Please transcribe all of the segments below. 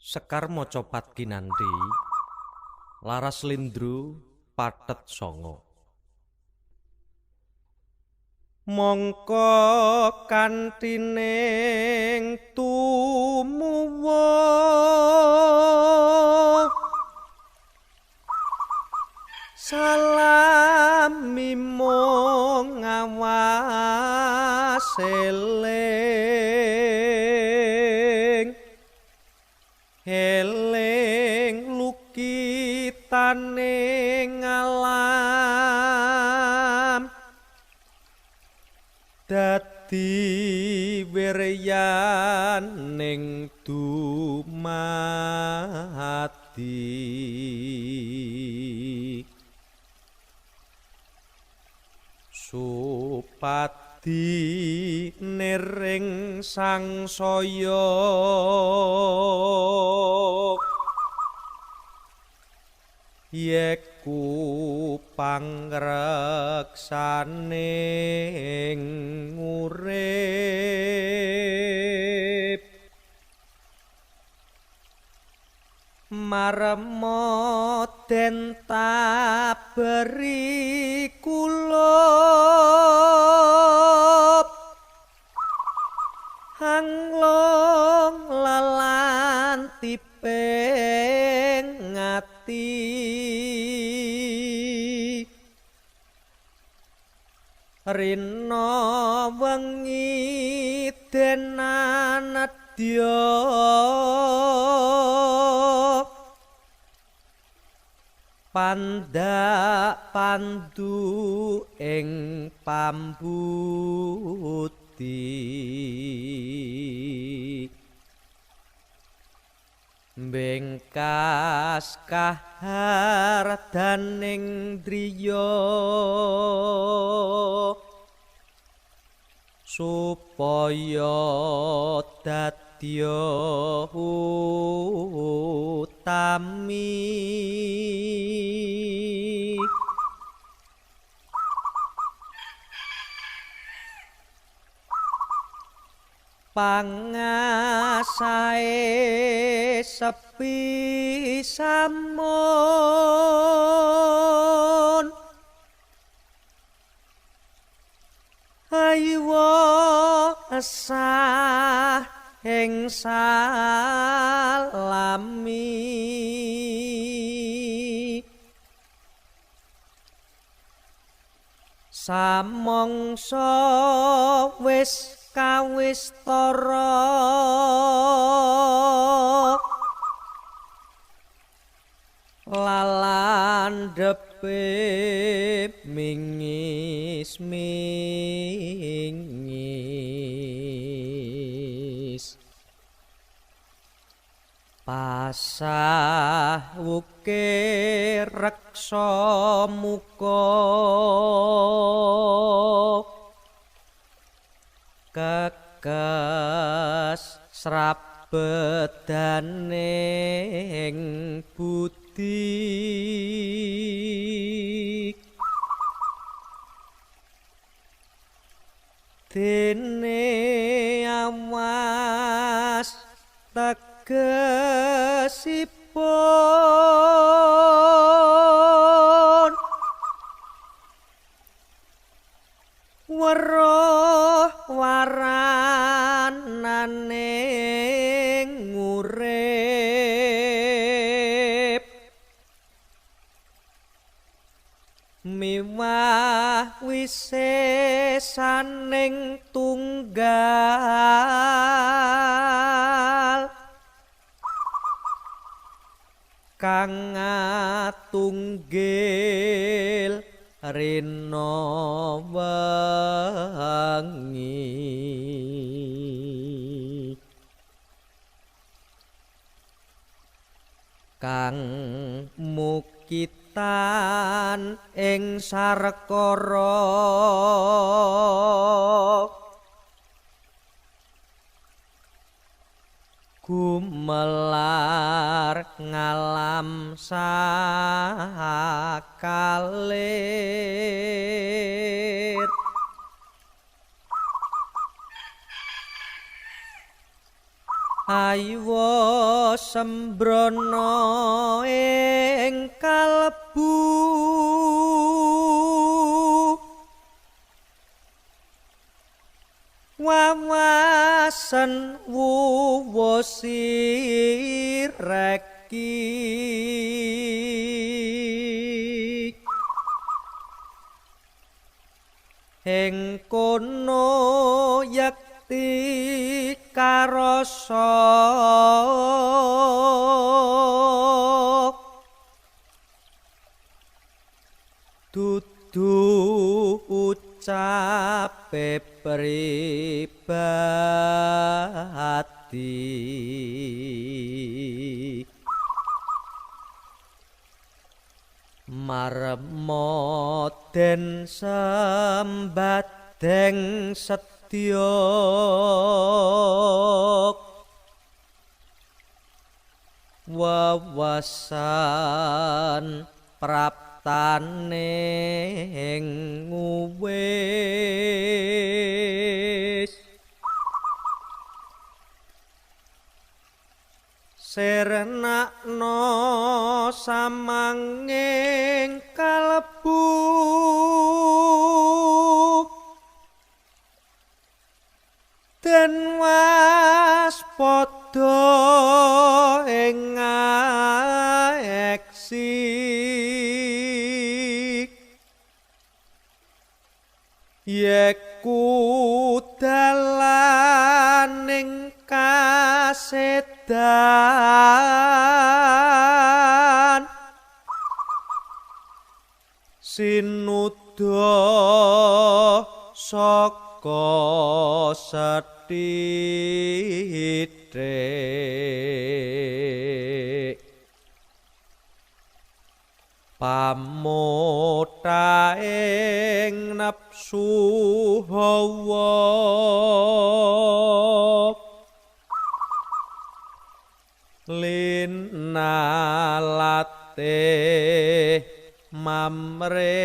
Sekar maca Patkinandi Laras Lindru Pathet Sanga. Mongko kantining tumuwuh salam mimung ngawas eling lukitaning alam dadi wiryaning dumadi supadi niring sangsaya yeku pangreksaning urip marmo den taberi kulup hanglong lelantiping ngati rina wengi denanedya pandak pandu ing pambuti bengkas kahardaning driya supaya dadya utami pangasae sepi samun aywa asah ing salami samangsa wis kawistara lalandhepe mingis pasah ukir reksa muka kekes srabedaning budi dene awas tegesipun weruh warananing urip miwah wisesaning tunggal kang atunggil rina wengi kang mukitan ing sarkara gumelar ngalam sakalir aywa sembrono ing kalbu wawasan wuwa sireki ing kono yakti karasa dudu ucape pribadi marmo den sembadeng setya wawasan praptane nguwis sernakno samanging kalbu den waspada ing aeksi yeku dalaning kasedan sinuda saka sethithik pamotaing nafsu hawa linalate mamre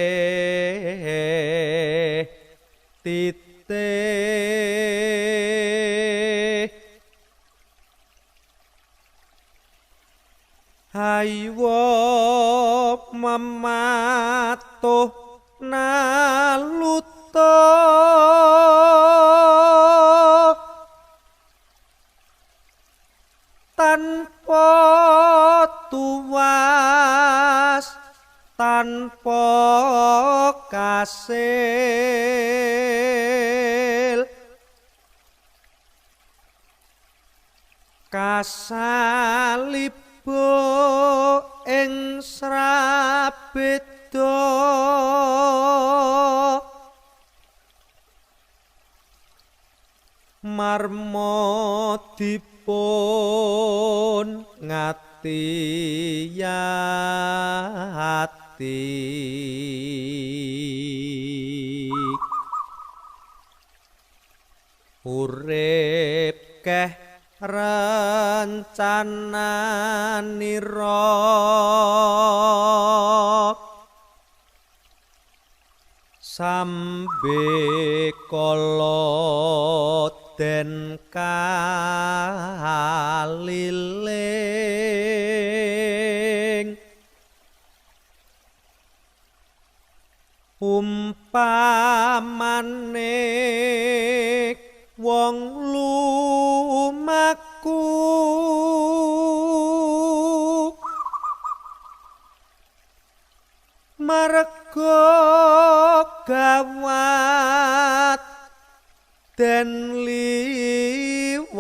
titik haywa mamatuh naluta tanpa tuwas tanpa kasil kasalibo ing srabeda marmo dipun ngati-ati urip keh rencananira sambe kala den kaliling umpamane wong lumaku marga gawat den liwati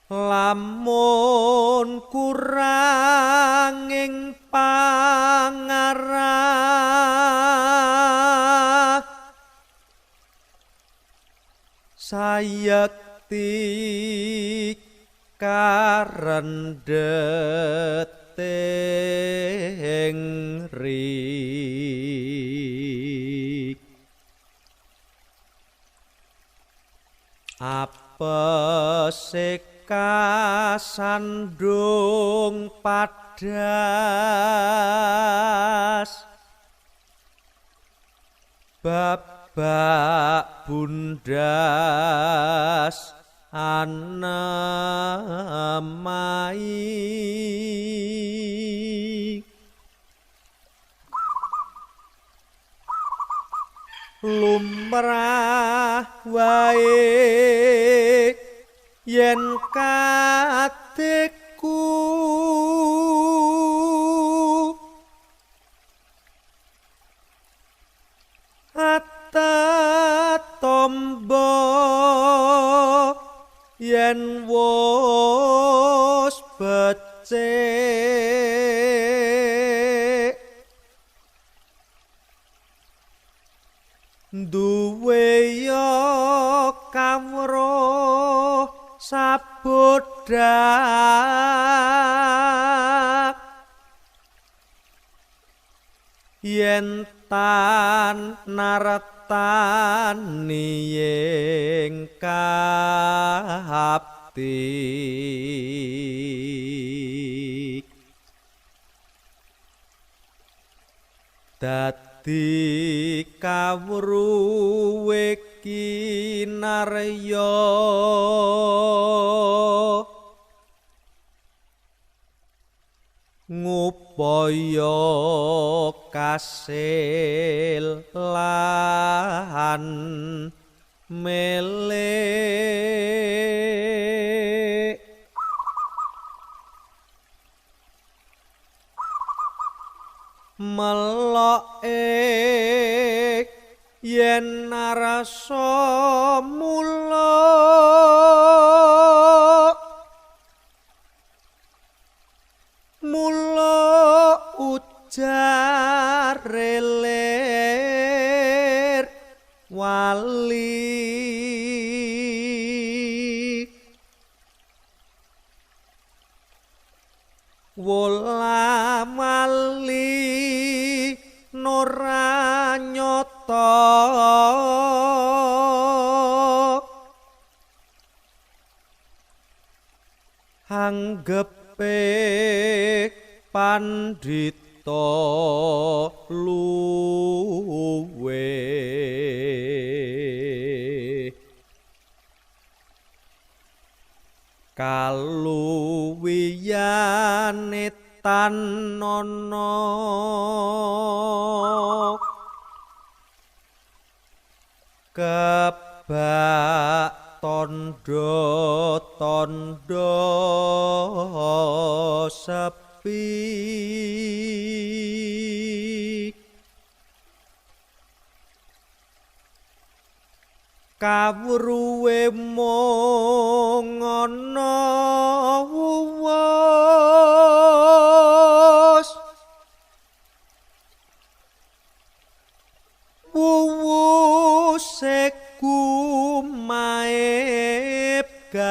lamun kuranging pangarah sayekti karendheteng rik apese kasandung padas babak bundas anamai lumrah wae yen kateku ata tombo yen wis becik duwe yo kawruh sabodhak yen tan nartani ing kapti dadi kawruhe kinarya ngupaya kasil lan melek meloke yen rasa mula ujar reler wali wola mali nora nyata anggepe pandhita luwe kaluwiyane tanana kebak tondo-tondo sepi kawruhe mung ana wuwus kumaib gaib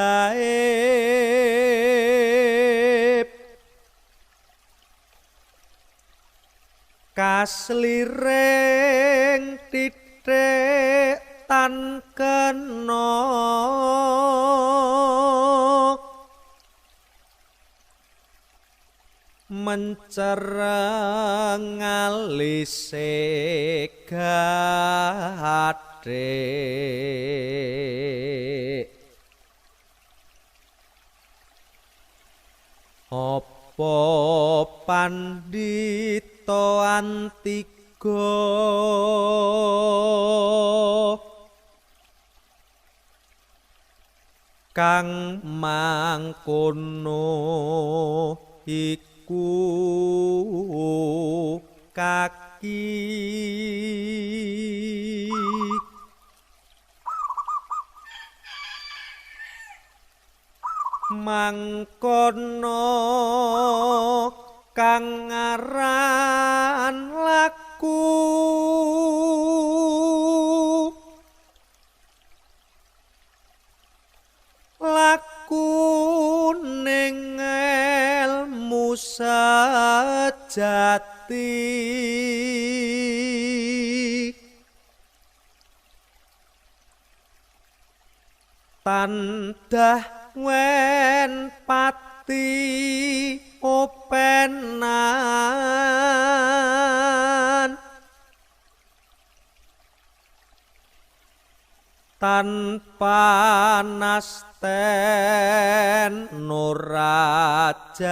kaslireng titik tan kena mencereng alise gadhek apa pandhita antiga kang mangkono iku kaki mangkono kang aran laku ning ilmu sejati tandah wen pati openan tanpa nasten nurajahil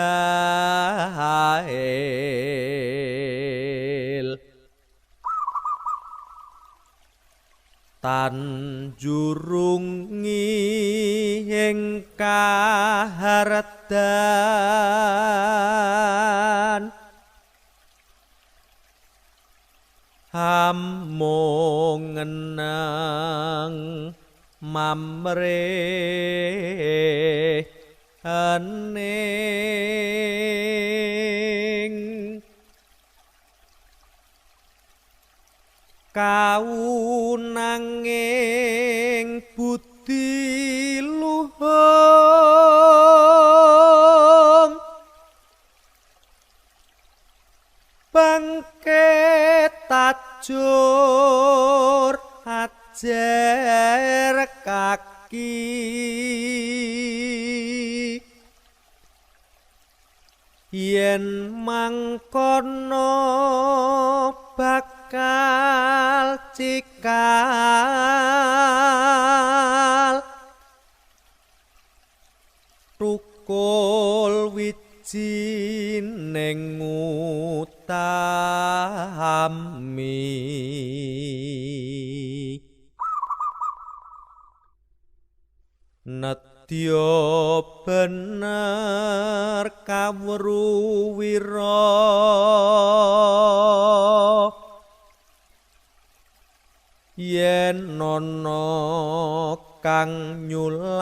tanjurungi ing kahardan hamung ngenang mamrih ening kaunanging budi luhung bangke tajur ajer kaki yen mangkono bakal cikal tukul wiji ning utami nedya bener kawruwira yen ana kang nyulayani